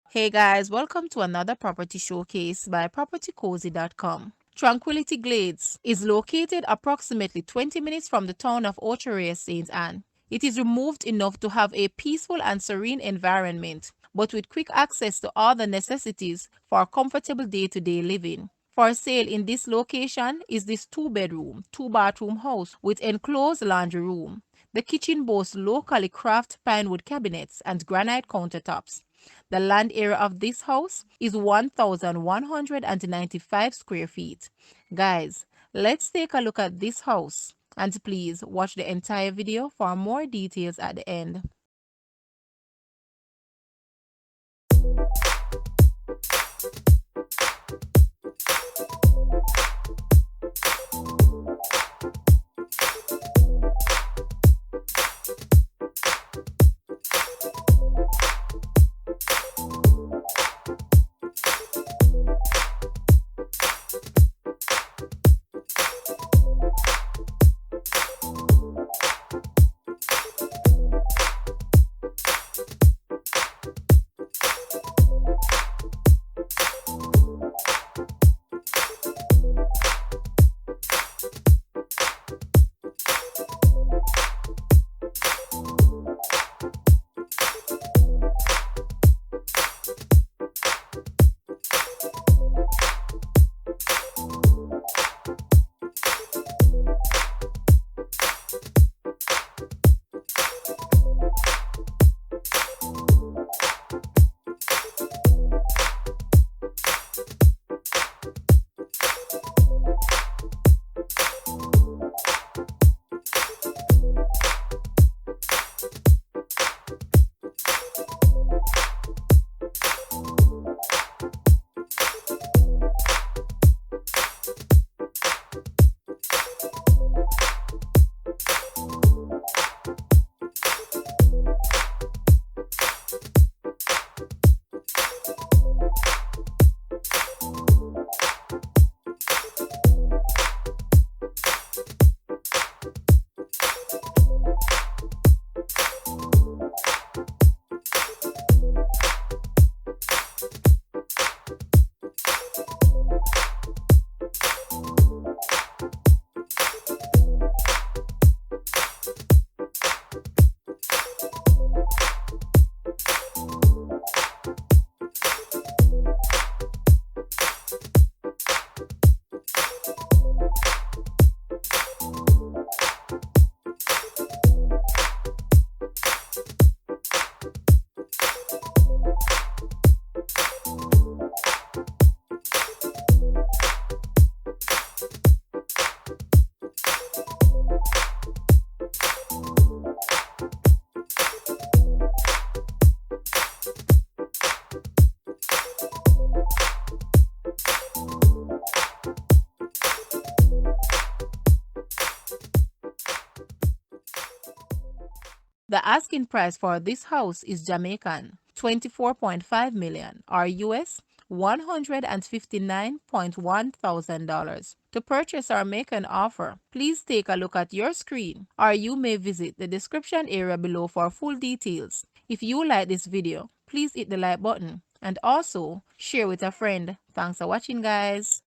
Hey guys, welcome to another property showcase by propertycozy.com. Tranquility Glades is located approximately 20 minutes from the town of Ochorea, St. Anne. It is removed enough to have a peaceful and serene environment, but with quick access to all the necessities for comfortable day-to-day living. For sale in this location is this 2-bedroom, 2-bathroom house with enclosed laundry room. The kitchen boasts locally crafted pinewood cabinets and granite countertops. The land area of this house is 1,195 square feet. Guys, let's take a look at this house. And please watch the entire video for more details at the end. The asking price for this house is Jamaican 24.5 million or US $159,100. To purchase or make an offer, please take a look at your screen or you may visit the description area below for full details. If you like this video, please hit the like button and also share with a friend. Thanks for watching, guys.